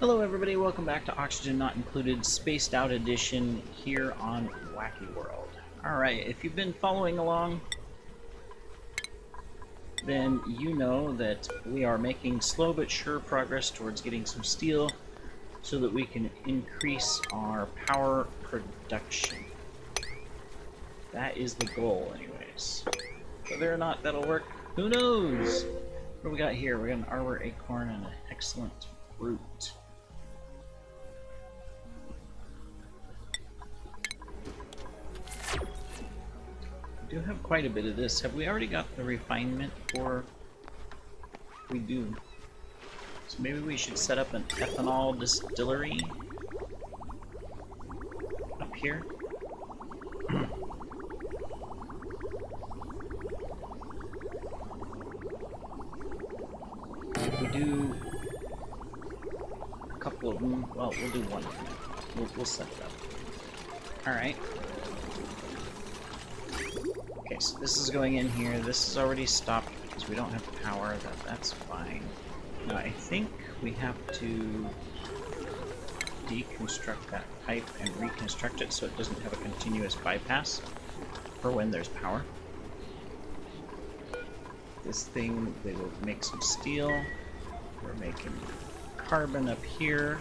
Hello everybody, welcome back to Oxygen Not Included Spaced Out Edition here on Wacky World. Alright, if you've been following along, then you know that we are making slow but sure progress towards getting some steel so that we can increase our power production. That is the goal anyways. Whether or not that'll work, who knows? What do we got here? We got an arbor acorn and an excellent fruit. We do have quite a bit of this. Have we already got the refinement for? We do. So maybe we should set up an ethanol distillery up here. If we do a couple of them, well, we'll do one. We'll set it up. Alright. Okay, so this is going in here. This is already stopped because we don't have power. That's fine. Now I think we have to deconstruct that pipe and reconstruct it so it doesn't have a continuous bypass for when there's power. This thing, they will make some steel. We're making carbon up here.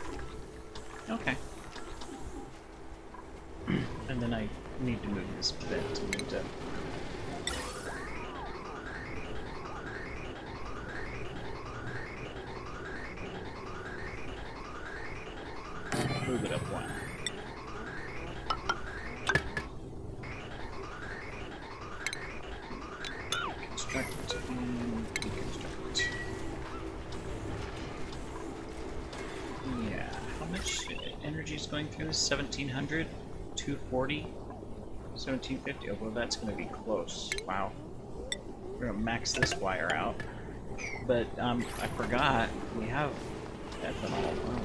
Okay. And then I need to move this vent into. Move it up one. Construct and deconstruct. Yeah, how much energy is going through this? 1700? 240? 1750? Oh, well, that's going to be close. Wow. We're going to max this wire out. But, I forgot, we have ethanol. Oh,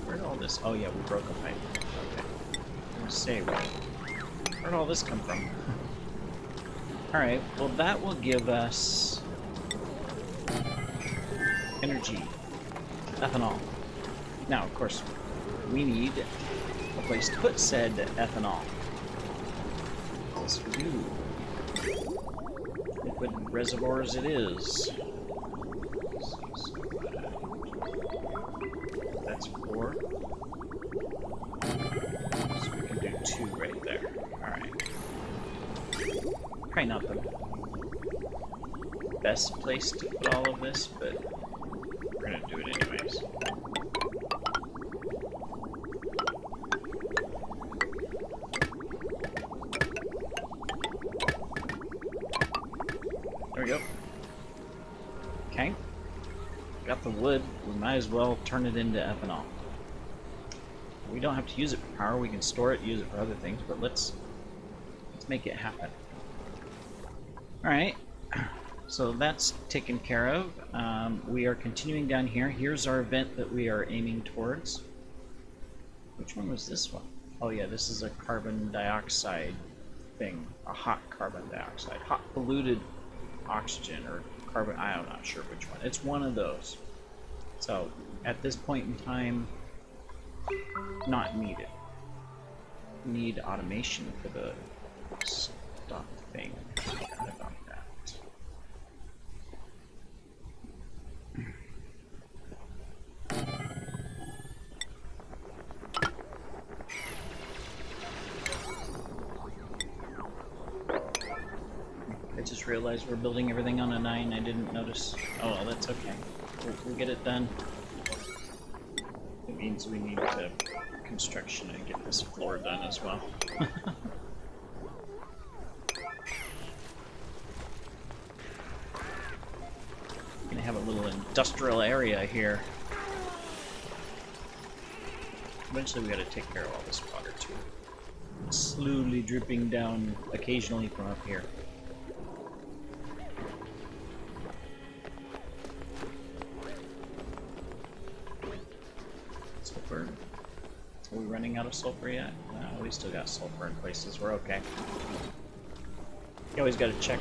where'd all this? Oh, yeah, we broke a pipe. Okay. I'm going to say, where'd all this come from? Alright, well, that will give us energy. Ethanol. Now, of course, we need a place to put said ethanol. Yes, we do. Liquid reservoirs it is. That's 4. So we can do 2 right there. Alright. Probably not the best place to put all of this, but we're gonna do it anyways. There we go. Okay. Got the wood. We might as well turn it into ethanol. We don't have to use it for power. We can store it, use it for other things, but let's make it happen. Alright. So that's taken care of. We are continuing down here. Here's our vent that we are aiming towards. Which one was this one? Oh yeah, this is a carbon dioxide thing. A hot carbon dioxide. Hot polluted oxygen or carbon, I'm not sure which one. It's one of those. So at this point in time, not needed. Need automation for the stop thing. I forgot about that. I just realized we're building everything on a 9. I didn't notice. Oh, well, that's okay. We'll get it done. It means we need to construction and get this floor done as well. Gonna have a little industrial area here. Eventually we gotta take care of all this water too. It's slowly dripping down occasionally from up here. Sulfur. Are we running out of sulfur yet? No, we still got sulfur in places. We're okay. You always gotta check.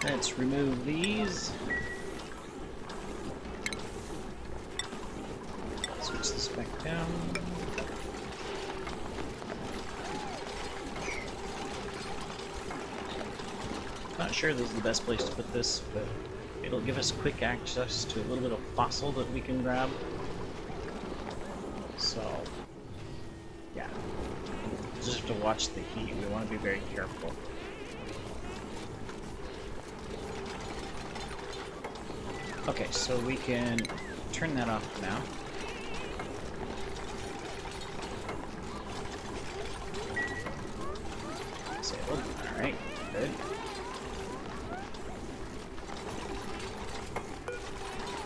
Let's remove these. Switch this back down. Not sure this is the best place to put this, but it'll give us quick access to a little bit of fossil that we can grab. So, yeah. Just have to watch the heat. We want to be very careful. Okay, so we can turn that off now. Disabled. Alright, good.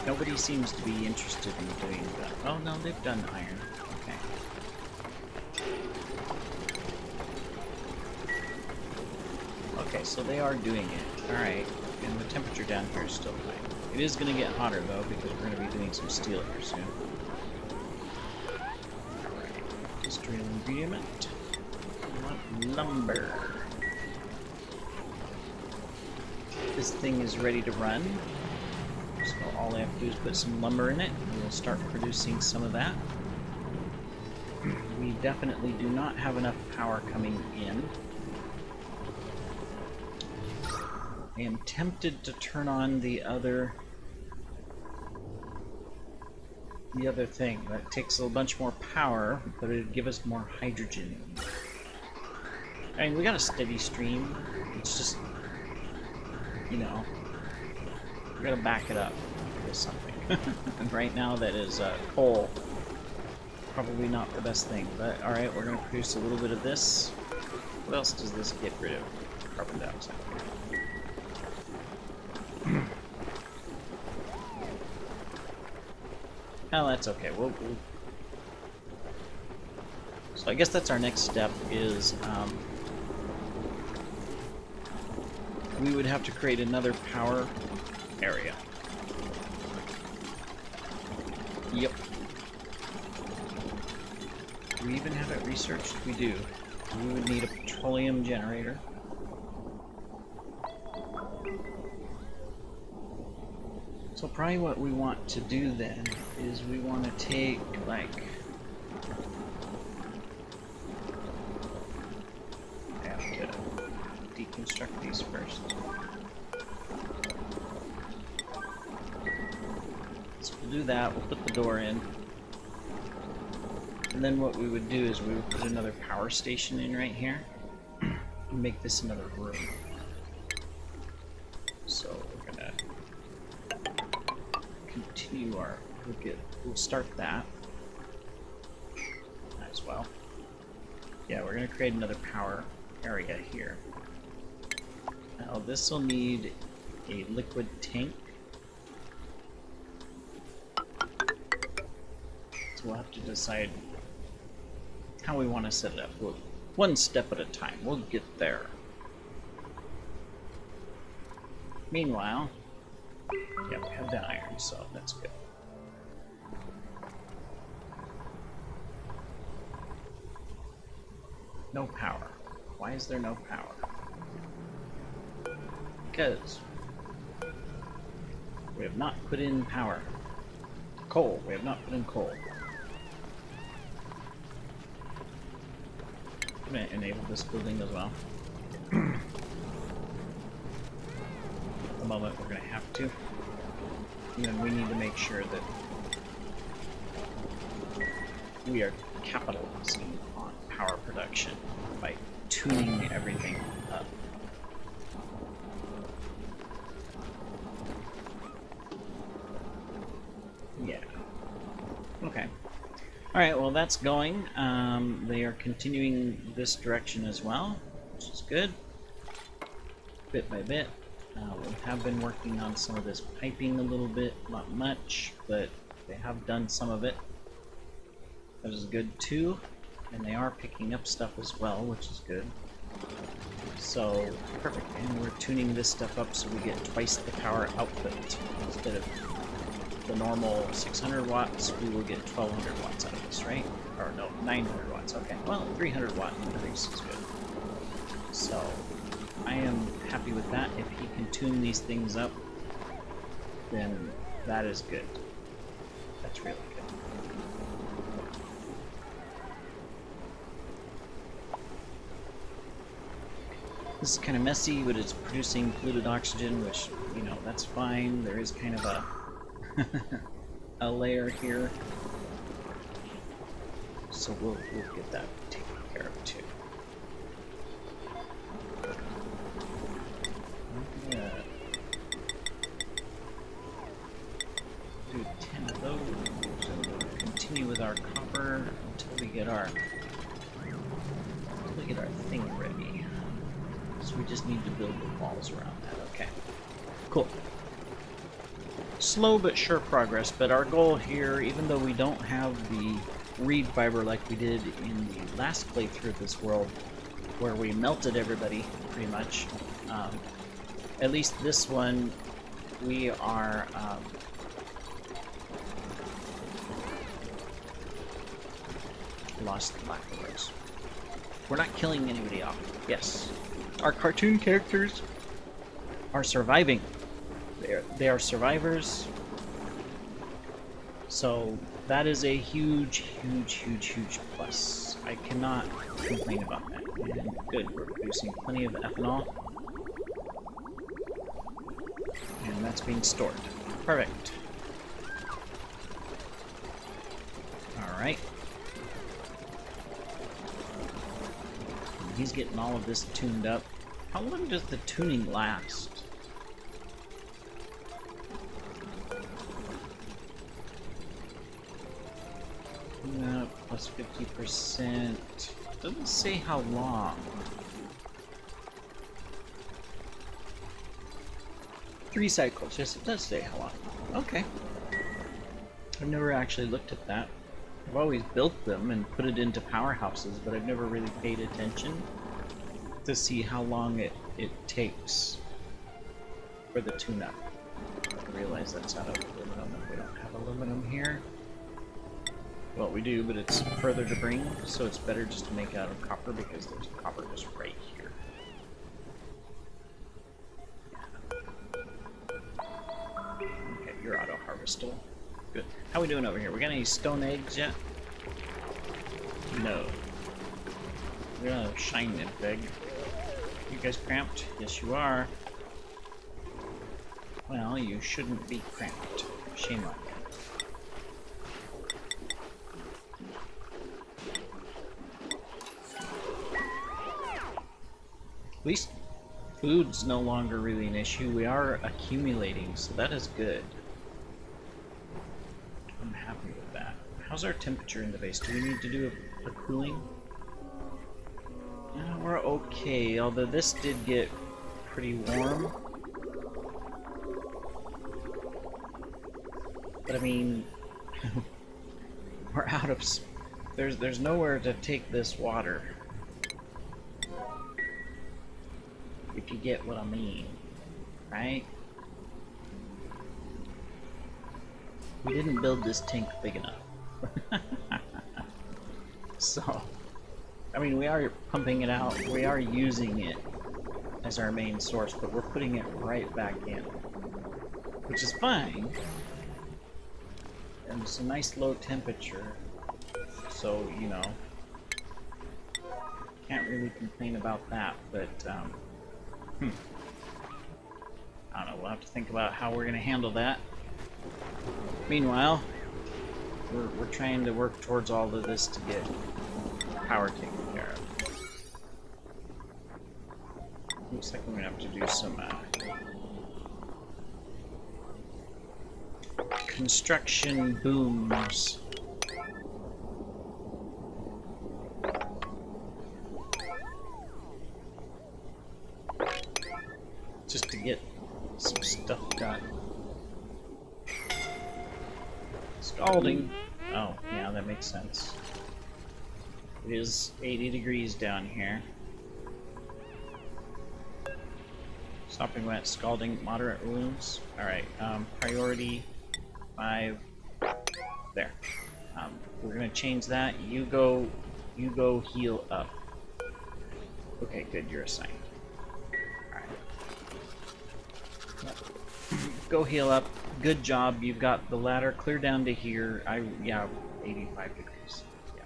Nobody seems to be interested in doing that. Oh no, they've done iron. Okay. Okay, so they are doing it. Alright, and the temperature down here is still high. It is going to get hotter though, because we're going to be doing some steel here soon. Alright, industrial ingredient. We want lumber. This thing is ready to run. So all I have to do is put some lumber in it, and we'll start producing some of that. We definitely do not have enough power coming in. I am tempted to turn on the other thing. That takes a bunch more power, but it'd give us more hydrogen. I mean, we got a steady stream. It's just, you know, we gotta back it up with something. And right now that is coal. Probably not the best thing, but alright, we're gonna produce a little bit of this. What else does this get rid of? Carbon dioxide. Oh, that's okay. So I guess that's our next step is we would have to create another power area. Yep. Do we even have it researched? We do. We would need a petroleum generator. So probably what we want to do then is we want to take, like, I have to deconstruct these first. So we'll do that, we'll put the door in. And then what we would do is we would put another power station in right here and make this another room. So we're gonna continue our, we'll start that as well. Yeah, we're gonna create another power area here. Now this will need a liquid tank. So we'll have to decide how we want to set it up. We'll, one step at a time. We'll get there. Meanwhile, yeah, we have the iron, so that's good. No power. Why is there no power? Because we have not put in power. Coal. We have not put in coal. I'm going to enable this building as well. At the moment, we're going to have to. And then we need to make sure that we are capitalizing on power production by tuning everything up. Yeah. Okay. Alright, well that's going. They are continuing this direction as well, which is good. Bit by bit. We have been working on some of this piping a little bit, not much, but they have done some of it. That is good too. And they are picking up stuff as well, which is good. So, perfect. And we're tuning this stuff up so we get twice the power output. Instead of the normal 600 watts, we will get 1200 watts out of this, right? Or no, 900 watts. Okay, well, 300 watt increase is good. So, I am happy happy with that. If he can tune these things up, then that is good. That's really good. This is kind of messy, but it's producing polluted oxygen, which, you know, that's fine. There is kind of a a layer here. So we'll get that taken care of too. Yeah. Do 10 of those, and we'll continue with our copper until we get our thing ready. So we just need to build the walls around that. Okay. Cool. Slow but sure progress, but our goal here, even though we don't have the reed fiber like we did in the last playthrough of this world, where we melted everybody, pretty much, at least this one, we are, lost the black words. We're not killing anybody off. Yes. Our cartoon characters are surviving. They are survivors. So that is a huge, huge, huge, huge plus. I cannot complain about that. And good, we're producing plenty of ethanol. And that's being stored. Perfect. Alright. He's getting all of this tuned up. How long does the tuning last? Plus 50%. Doesn't say how long. 3 cycles. Yes, it does say how long. Okay. I've never actually looked at that. I've always built them and put it into powerhouses, but I've never really paid attention to see how long it takes for the tune-up. I realize that's out of aluminum. We don't have aluminum here. Well, we do, but it's further to bring, so it's better just to make out of copper because there's copper just right here. Okay, you're auto-harvestable. Good. How we doing over here? We got any stone eggs yet? No. We got a shine nymph egg. You guys cramped? Yes, you are. Well, you shouldn't be cramped. Shame on you. At least food's no longer really an issue. We are accumulating, so that is good. I'm happy with that. How's our temperature in the base? Do we need to do a cooling? We're okay, although this did get pretty warm. But I mean, we're out of... There's nowhere to take this water. If you get what I mean, right? We didn't build this tank big enough. So, I mean, we are pumping it out, we are using it as our main source, but we're putting it right back in, which is fine. And it's a nice low temperature, so, you know, can't really complain about that, but, I don't know, we'll have to think about how we're going to handle that. Meanwhile, we're trying to work towards all of this to get power taken care of. Looks like we're going to have to do some construction booms. Just to get some stuff done. Scalding. Oh, yeah, that makes sense. It is 80 degrees down here. Sopping wet, scalding, moderate wounds. Alright, priority 5. There. We're gonna change that. You go heal up. Okay, good, you're assigned. Alright. Go heal up. Good job. You've got the ladder clear down to here. Yeah, 85 degrees. Yeah.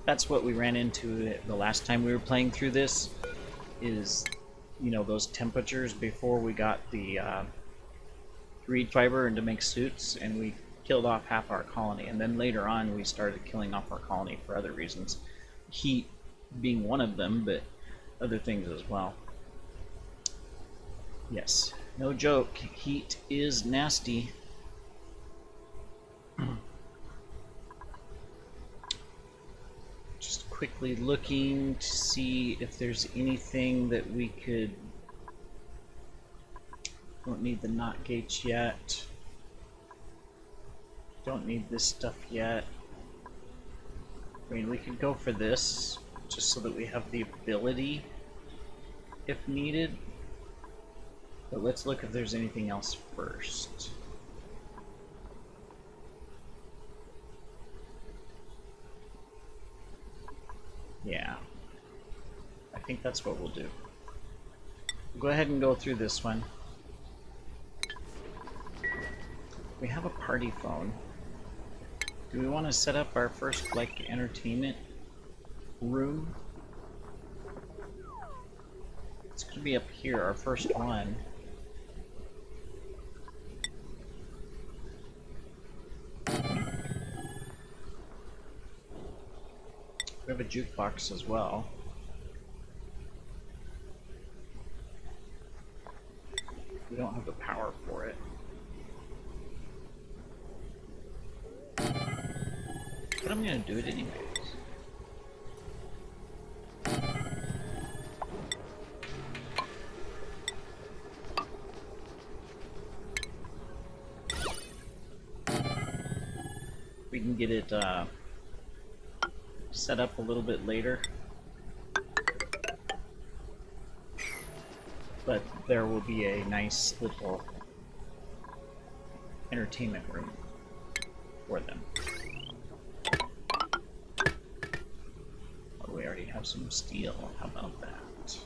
That's what we ran into the last time we were playing through this, is, you know, those temperatures before we got the reed fiber and to make suits, and we killed off half our colony. And then later on we started killing off our colony for other reasons. Heat being one of them, but other things as well. Yes, no joke. Heat is nasty. Just quickly looking to see if there's anything that we could... Don't need the knot gates yet. Don't need this stuff yet. I mean, we could go for this, just so that we have the ability if needed. But let's look if there's anything else first. Yeah. I think that's what we'll do. We'll go ahead and go through this one. We have a party phone. Do we want to set up our first, like, entertainment room? It's going to be up here, our first one. We have a jukebox as well. We don't have the power for it. But I'm gonna do it anyways. We can get it set up a little bit later. But there will be a nice little entertainment room for them. Oh, we already have some steel. How about that?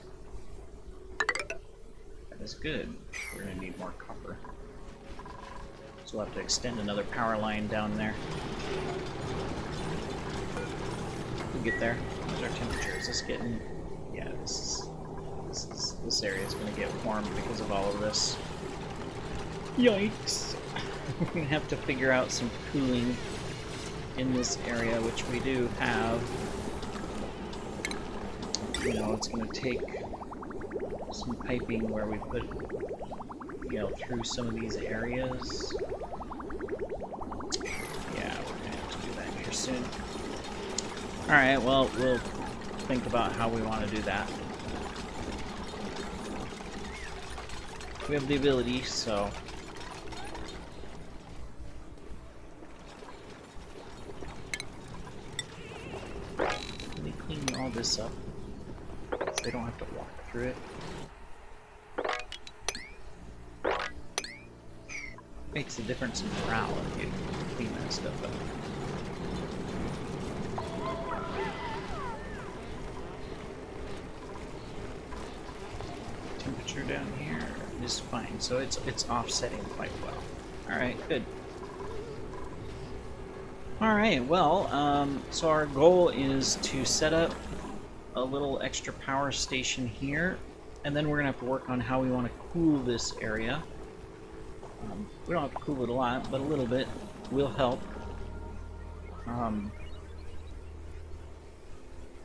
That is good. We're going to need more copper. So we'll have to extend another power line down there. We'll get there. What's our temperature? Is this getting... Yeah, this area is going to get warm because of all of this. Yikes! We're going to have to figure out some cooling in this area, which we do have. You know, it's going to take some piping where we put, you know, through some of these areas. Yeah, we're going to have to do that here soon. Alright, well, we'll think about how we want to do that. We have the ability, so... Let me clean all this up, so they don't have to walk through it. Makes a difference in morale if you clean that stuff up. Temperature down here is fine, so it's offsetting quite well. All right, good. All right, well, so our goal is to set up a little extra power station here, and then we're gonna have to work on how we want to cool this area. We don't have to cool it a lot, but a little bit will help.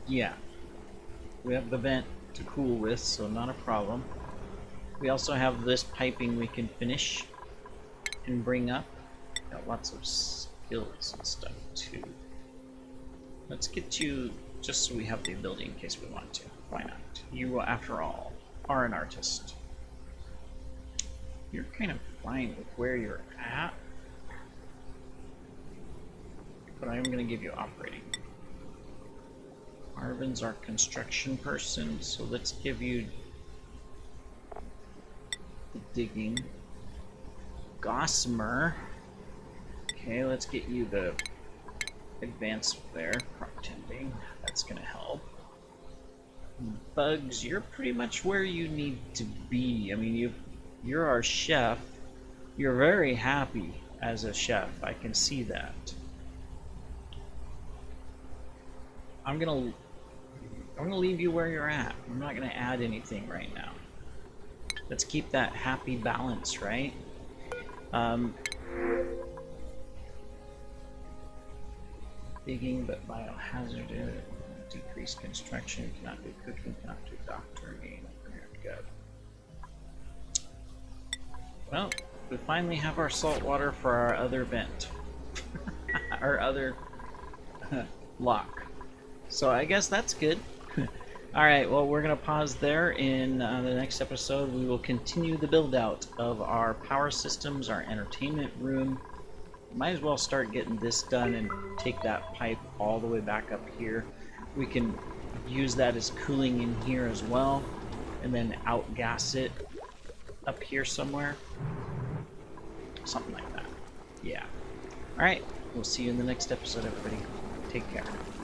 Yeah, we have the vent to cool with, so not a problem. We also have this piping we can finish and bring up. Got lots of skills and stuff too. Let's get you, just so we have the ability in case we want to. Why not? You, after all, are an artist. You're kind of fine with where you're at, but I am going to give you operating. Arvin's our construction person, so let's give you the digging. Gossamer. Okay, let's get you the advanced there, crop tending. That's going to help. Bugs, you're pretty much where you need to be. I mean, you're our chef. You're very happy as a chef. I can see that. I'm gonna leave you where you're at. I'm not gonna add anything right now. Let's keep that happy balance, right? Digging, but biohazard. Decreased construction. Cannot do cooking. Cannot do doctoring. Good. Well, we finally have our salt water for our other vent. Our other lock. So I guess that's good. Alright, well, we're going to pause there. In the next episode, we will continue the build out of our power systems, our entertainment room. Might as well start getting this done and take that pipe all the way back up here. We can use that as cooling in here as well, and then outgas it up here somewhere. Something like that. Yeah. Alright, we'll see you in the next episode, everybody. Take care.